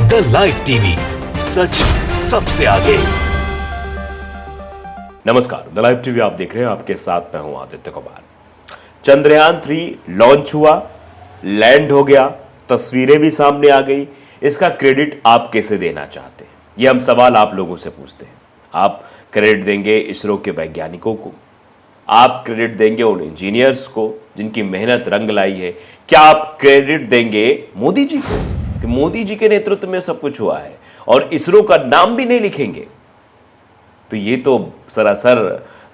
The live TV, सच सबसे आगे। नमस्कार, द लाइव टीवी आप देख रहे हैं, आपके साथ मैं हूं आदित्य कुमार। चंद्रयान 3 लॉन्च हुआ, लैंड हो गया, तस्वीरें भी सामने आ गई। इसका क्रेडिट आप कैसे देना चाहते हैं, ये हम सवाल आप लोगों से पूछते हैं। आप क्रेडिट देंगे इसरो के वैज्ञानिकों को, आप क्रेडिट देंगे उन इंजीनियर्स को जिनकी मेहनत रंग लाई है, क्या आप क्रेडिट देंगे मोदी जी को कि मोदी जी के नेतृत्व में सब कुछ हुआ है, और इसरो का नाम भी नहीं लिखेंगे? तो ये तो सरासर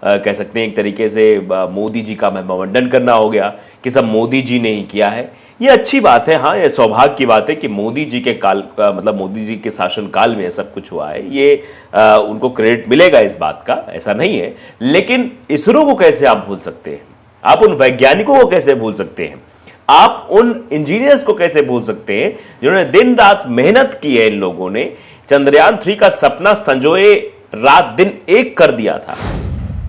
कह सकते हैं एक तरीके से मोदी जी का महिमामंडन करना हो गया कि सब मोदी जी ने ही किया है। ये अच्छी बात है, हाँ, ये सौभाग्य की बात है कि मोदी जी के काल मतलब मोदी जी के शासन काल में सब कुछ हुआ है। ये उनको क्रेडिट मिलेगा इस बात का, ऐसा नहीं है। लेकिन इसरो को कैसे आप भूल सकते हैं? आप उन वैज्ञानिकों को कैसे भूल सकते हैं? आप उन इंजीनियर्स को कैसे भूल सकते हैं जिन्होंने दिन रात मेहनत की है? इन लोगों ने चंद्रयान 3 का सपना संजोए रात दिन एक कर दिया था।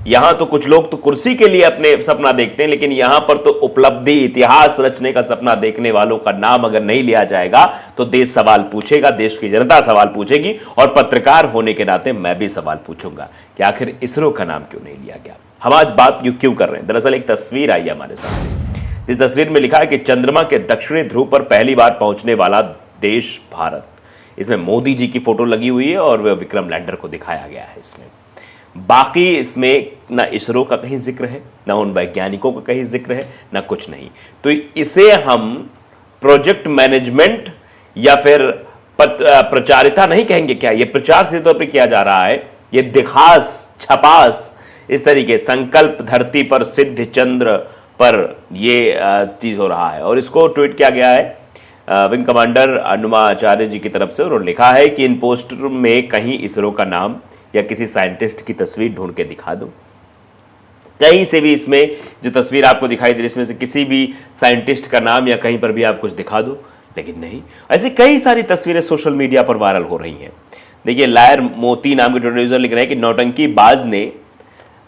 यहां तो कुछ लोग तो कुर्सी के लिए अपने सपना देखते हैं, लेकिन यहां पर तो उपलब्धि, इतिहास रचने का सपना देखने वालों का नाम अगर नहीं लिया जाएगा तो देश सवाल पूछेगा, देश की जनता सवाल पूछेगी, और पत्रकार होने के नाते मैं भी सवाल पूछूंगा कि आखिर इसरो का नाम क्यों नहीं लिया गया। हम आज बात क्यों कर रहे हैं? दरअसल एक तस्वीर आई हमारे सामने। इस तस्वीर में लिखा है कि चंद्रमा के दक्षिणी ध्रुव पर पहली बार पहुंचने वाला देश भारत। इसमें मोदी जी की फोटो लगी हुई है और विक्रम लैंडर को दिखाया गया है। इसमें बाकी इसमें ना इसरो का कहीं जिक्र है, ना उन वैज्ञानिकों का कहीं जिक्र है, ना कुछ नहीं। तो इसे हम प्रोजेक्ट मैनेजमेंट या फिर प्रचारिता नहीं कहेंगे क्या? ये प्रचार से तौर पर किया जा रहा है, ये दिखास छपास, इस तरीके संकल्प धरती पर सिद्ध चंद्र पर ये चीज हो रहा है। और इसको ट्वीट किया गया है विंग कमांडर अनुमा आचार्य जी की तरफ से। उन्होंने लिखा है कि इन पोस्टर में कहीं इसरो का नाम या किसी साइंटिस्ट की तस्वीर ढूंढ के दिखा दो। कहीं से भी इसमें जो तस्वीर आपको दिखाई दे रही है, इसमें से किसी भी साइंटिस्ट का नाम या कहीं पर भी आप कुछ दिखा दो, लेकिन नहीं। ऐसी कई सारी तस्वीरें सोशल मीडिया पर वायरल हो रही हैं। देखिए, लायर मोती नाम के ट्विटर यूजर लिख रहे हैं कि नौटंकी बाज ने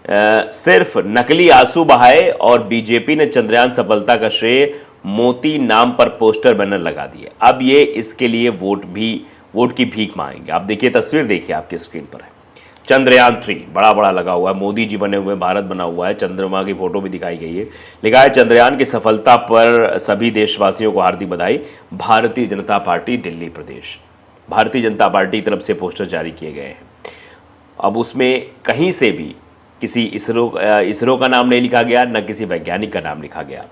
सिर्फ नकली आंसू बहाए और बीजेपी ने चंद्रयान सफलता का श्रेय मोती नाम पर पोस्टर बैनर लगा दिए। अब ये इसके लिए वोट की भीख मांगेंगे। आप देखिए, तस्वीर देखिए, आपकी स्क्रीन पर है। चंद्रयान 3 बड़ा बड़ा लगा हुआ है, मोदी जी बने हुए, भारत बना हुआ है, चंद्रमा की फोटो भी दिखाई गई है। लिखा है चंद्रयान की सफलता पर सभी देशवासियों को हार्दिक बधाई, भारतीय जनता पार्टी दिल्ली प्रदेश। भारतीय जनता पार्टी की तरफ से पोस्टर जारी किए गए हैं। अब उसमें कहीं से भी किसी इसरो का नाम नहीं लिखा गया, न किसी वैज्ञानिक का नाम लिखा गया।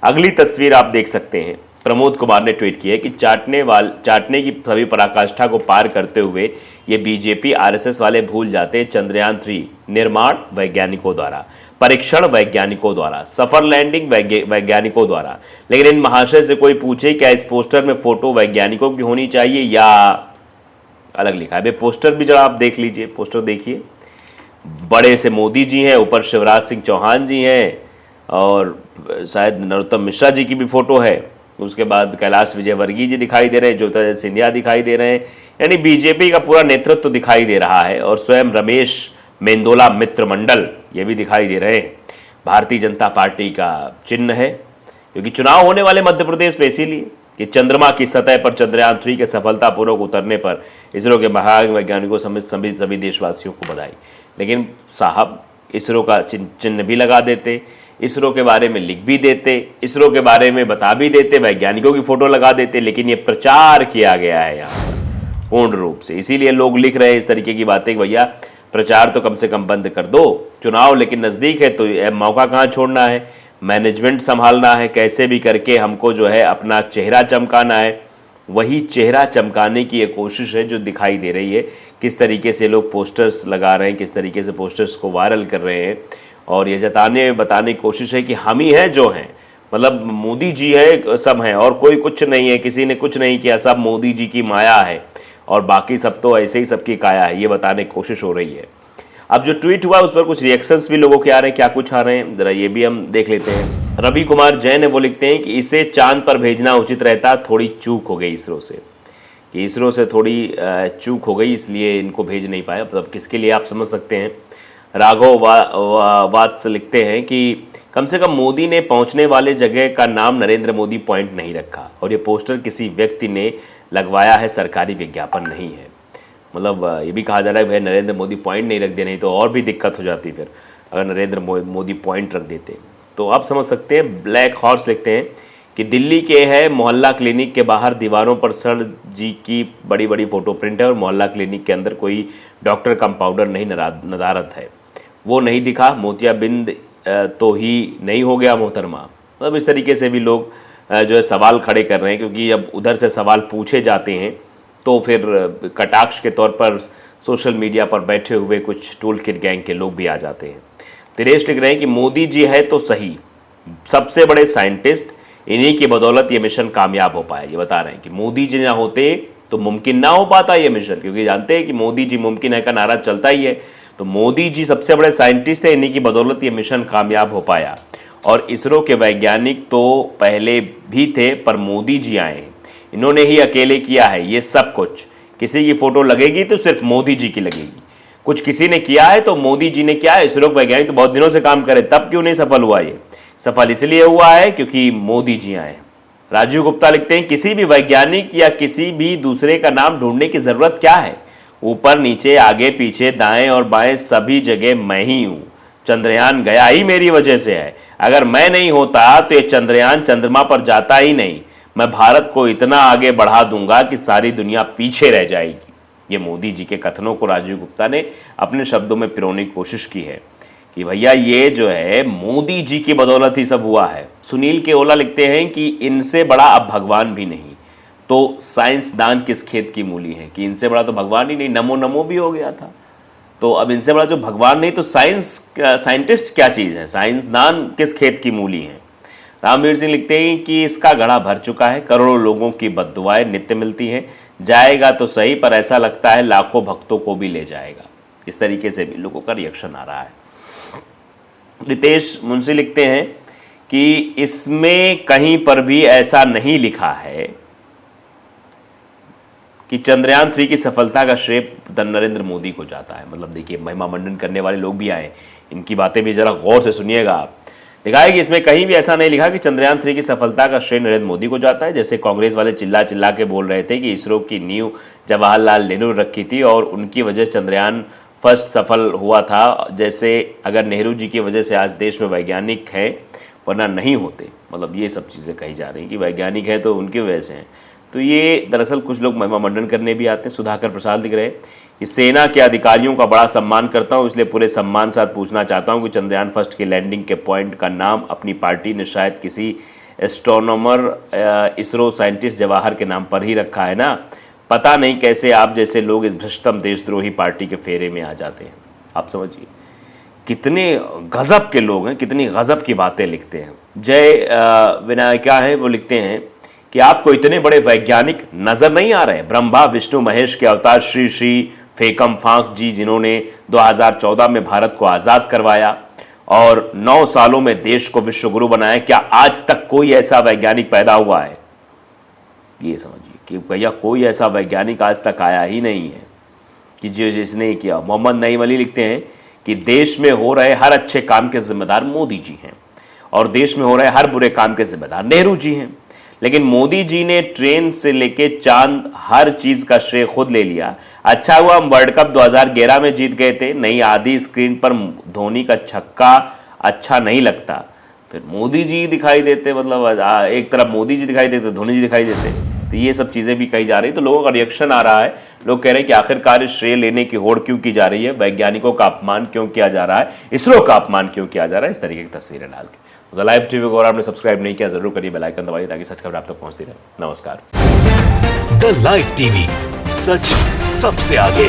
अगली तस्वीर आप देख सकते हैं, प्रमोद कुमार ने ट्वीट की है कि चाटने की सभी पराकाष्ठा को पार करते हुए ये बीजेपी आरएसएस वाले भूल जाते हैं चंद्रयान 3 निर्माण वैज्ञानिकों द्वारा, परीक्षण वैज्ञानिकों द्वारा, सफल लैंडिंग वैज्ञानिकों द्वारा। लेकिन इन महाशय से कोई पूछे क्या इस पोस्टर में फोटो वैज्ञानिकों की होनी चाहिए या अलग लिखा है? पोस्टर भी जरा आप देख लीजिए, पोस्टर देखिए। बड़े से मोदी जी हैं, ऊपर शिवराज सिंह चौहान जी हैं, और शायद नरोत्तम मिश्रा जी की भी फोटो है। उसके बाद कैलाश विजयवर्गीय जी दिखाई दे रहे हैं, ज्योतिरादित्य सिंधिया दिखाई दे रहे हैं, यानी बीजेपी का पूरा नेतृत्व दिखाई दे रहा है। और स्वयं रमेश मेंदोला मित्र मंडल ये भी दिखाई दे रहे हैं। भारतीय जनता पार्टी का चिन्ह है, क्योंकि चुनाव होने वाले मध्य प्रदेश में, इसीलिए कि चंद्रमा की सतह पर चंद्रयान 3 के सफलतापूर्वक उतरने पर इसरो के महान वैज्ञानिकों समेत सभी देशवासियों को बधाई। लेकिन साहब, इसरो का चिन्ह भी लगा देते, इसरो के बारे में लिख भी देते, इसरो के बारे में बता भी देते, वैज्ञानिकों की फोटो लगा देते, लेकिन ये प्रचार किया गया है यहाँ पर पूर्ण रूप से। इसीलिए लोग लिख रहे हैं इस तरीके की बातें कि भैया प्रचार तो कम से कम बंद कर दो, चुनाव लेकिन नज़दीक है, तो मौका कहाँ छोड़ना है, मैनेजमेंट संभालना है, कैसे भी करके हमको जो है अपना चेहरा चमकाना है। वही चेहरा चमकाने की एक कोशिश है जो दिखाई दे रही है। किस तरीके से लोग पोस्टर्स लगा रहे हैं, किस तरीके से पोस्टर्स को वायरल कर रहे हैं, और ये बताने की कोशिश है कि हम ही हैं जो हैं, मतलब मोदी जी है, सब हैं, और कोई कुछ नहीं है, किसी ने कुछ नहीं किया, सब मोदी जी की माया है, और बाकी सब तो ऐसे ही सबकी काया है, ये बताने की कोशिश हो रही है। अब जो ट्वीट हुआ उस पर कुछ रिएक्शंस भी लोगों के आ रहे हैं, क्या कुछ आ रहे हैं जरा ये भी हम देख लेते हैं। रवि कुमार जैन है, वो लिखते हैं कि इसे चांद पर भेजना उचित रहता, थोड़ी चूक हो गई इसरो से, कि इसरो से थोड़ी चूक हो गई, इसलिए इनको भेज नहीं पाया। मतलब किसके लिए आप समझ सकते हैं। राघव वात्स लिखते हैं कि कम से कम मोदी ने पहुंचने वाले जगह का नाम नरेंद्र मोदी पॉइंट नहीं रखा और ये पोस्टर किसी व्यक्ति ने लगवाया है, सरकारी विज्ञापन नहीं है। मतलब ये भी कहा जा रहा है भाई नरेंद्र मोदी पॉइंट नहीं रख दे, नहीं तो और भी दिक्कत हो जाती फिर अगर नरेंद्र मोदी पॉइंट रख देते। तो आप समझ सकते हैं। ब्लैक हॉर्स लिखते हैं कि दिल्ली के है मोहल्ला क्लिनिक के बाहर दीवारों पर सर जी की बड़ी बड़ी फोटो प्रिंट है और मोहल्ला क्लिनिक के अंदर कोई डॉक्टर कंपाउंडर नहीं नदारत है, वो नहीं दिखा। मोतियाबिंद तो ही नहीं हो गया मोहतरमा। मतलब इस तरीके से भी लोग जो है सवाल खड़े कर रहे हैं, क्योंकि अब उधर से सवाल पूछे जाते हैं तो फिर कटाक्ष के तौर पर सोशल मीडिया पर बैठे हुए कुछ टूल किट गैंग के लोग भी आ जाते हैं। दिनेश लिख रहे हैं कि मोदी जी है तो सही, सबसे बड़े साइंटिस्ट, इन्हीं की बदौलत ये मिशन कामयाब हो पाया। ये बता रहे हैं कि मोदी जी ना होते तो मुमकिन ना हो पाता ये मिशन, क्योंकि जानते हैं कि मोदी जी मुमकिन है का नारा चलता ही है। तो मोदी जी सबसे बड़े साइंटिस्ट है, इन्हीं की बदौलत ये मिशन कामयाब हो पाया। और इसरो के वैज्ञानिक तो पहले भी थे, पर मोदी जी आए हैं, इन्होंने ही अकेले किया है ये सब कुछ। किसी की फोटो लगेगी तो सिर्फ मोदी जी की लगेगी, कुछ किसी ने किया है तो मोदी जी ने किया है। इसरो वैज्ञानिक तो बहुत दिनों से काम करे, तब क्यों नहीं सफल हुआ? ये सफल इसलिए हुआ है क्योंकि मोदी जी आए। राजीव गुप्ता लिखते हैं किसी भी वैज्ञानिक या किसी भी दूसरे का नाम ढूंढने की जरूरत क्या है, ऊपर नीचे आगे पीछे दाएं और बाएं सभी जगह मैं ही हूं। चंद्रयान गया ही मेरी वजह से है, अगर मैं नहीं होता तो ये चंद्रयान चंद्रमा पर जाता ही नहीं। मैं भारत को इतना आगे बढ़ा दूंगा कि सारी दुनिया पीछे रह जाएगी। ये मोदी जी के कथनों को राजीव गुप्ता ने अपने शब्दों में पिरोने की कोशिश की है कि भैया ये जो है मोदी जी की बदौलत ही सब हुआ है। सुनील के ओला लिखते हैं कि इनसे बड़ा अब भगवान भी नहीं, तो साइंसदान किस खेत की मूली है, कि इनसे बड़ा तो भगवान ही नहीं, नमो नमो भी हो गया था, तो अब इनसे बड़ा जो भगवान नहीं तो साइंटिस्ट क्या चीज़ है, साइंसदान किस खेत की मूली है। रामवीर सिंह लिखते हैं कि इसका घड़ा भर चुका है, करोड़ों लोगों की बद्दुआएं नित्य मिलती हैं, जाएगा तो सही पर ऐसा लगता है लाखों भक्तों को भी ले जाएगा। इस तरीके से भी लोगों का रिएक्शन आ रहा है। रितेश मुंशी लिखते हैं कि इसमें कहीं पर भी ऐसा नहीं लिखा है कि चंद्रयान 3 की सफलता का श्रेय नरेंद्र मोदी को जाता है। मतलब देखिए महिमा मंडन करने वाले लोग भी आए, इनकी बातें भी जरा गौर से सुनिएगा आप। लिखा है कि इसमें कहीं भी ऐसा नहीं लिखा कि चंद्रयान 3 की सफलता का श्रेय नरेंद्र मोदी को जाता है। जैसे कांग्रेस वाले चिल्ला चिल्ला के बोल रहे थे कि इसरो की नींव जवाहरलाल नेहरू रखी थी और उनकी वजह चंद्रयान फर्स्ट सफल हुआ था। जैसे अगर नेहरू जी की वजह से आज देश में वैज्ञानिक हैं, वरना नहीं होते। मतलब ये सब चीज़ें कही जा रही हैं कि वैज्ञानिक हैं तो उनकी वजह से हैं। तो ये दरअसल कुछ लोग महिमा मंडन करने भी आते हैं। सुधाकर प्रसाद लिख रहे हैं कि सेना के अधिकारियों का बड़ा सम्मान करता हूं, इसलिए पूरे सम्मान साथ पूछना चाहता हूं कि चंद्रयान फर्स्ट के लैंडिंग के पॉइंट का नाम अपनी पार्टी ने शायद किसी एस्ट्रोनॉमर इसरो साइंटिस्ट जवाहर के नाम पर ही रखा है ना। पता नहीं कैसे आप जैसे लोग इस भ्रष्टम देशद्रोही पार्टी के फेरे में आ जाते हैं। आप समझिए कितने गजब के लोग हैं, कितनी गजब की बातें लिखते हैं। जय विनायका है, वो लिखते हैं कि आपको इतने बड़े वैज्ञानिक नजर नहीं आ रहे? ब्रह्मा विष्णु महेश के अवतार श्री श्री फेकम फांक जी, जिन्होंने 2014 में भारत को आज़ाद करवाया और 9 सालों में देश को विश्वगुरु बनाया, क्या आज तक कोई ऐसा वैज्ञानिक पैदा हुआ है? ये समझिए कि भैया कोई ऐसा वैज्ञानिक आज तक आया ही नहीं है कि जिसने किया। मोहम्मद नईम अली लिखते हैं कि देश में हो रहे हर अच्छे काम के जिम्मेदार मोदी जी हैं और देश में हो रहे हर बुरे काम के जिम्मेदार नेहरू जी हैं। लेकिन मोदी जी ने ट्रेन से लेके चांद हर चीज का श्रेय खुद ले लिया। अच्छा हुआ हम वर्ल्ड कप 2011 में जीत गए थे, नहीं आधी स्क्रीन पर धोनी का छक्का अच्छा नहीं लगता, फिर मोदी जी दिखाई देते। मतलब एक तरफ मोदी जी दिखाई देते, धोनी जी दिखाई देते। तो ये सब चीज़ें भी कही जा रही, तो लोगों का रिएक्शन आ रहा है। लोग कह रहे हैं कि आखिरकार श्रेय लेने की होड़ क्यों की जा रही है, वैज्ञानिकों का अपमान क्यों किया जा रहा है, इसरो का अपमान क्यों किया जा रहा है, इस तरीके की तस्वीरें डाल के। द लाइव टीवी को अगर आपने सब्सक्राइब नहीं किया जरूर करिए, बेल आइकन दबाइए ताकि सच खबर आप तक पहुंचती रहे। नमस्कार। द लाइव टीवी, सच सबसे आगे।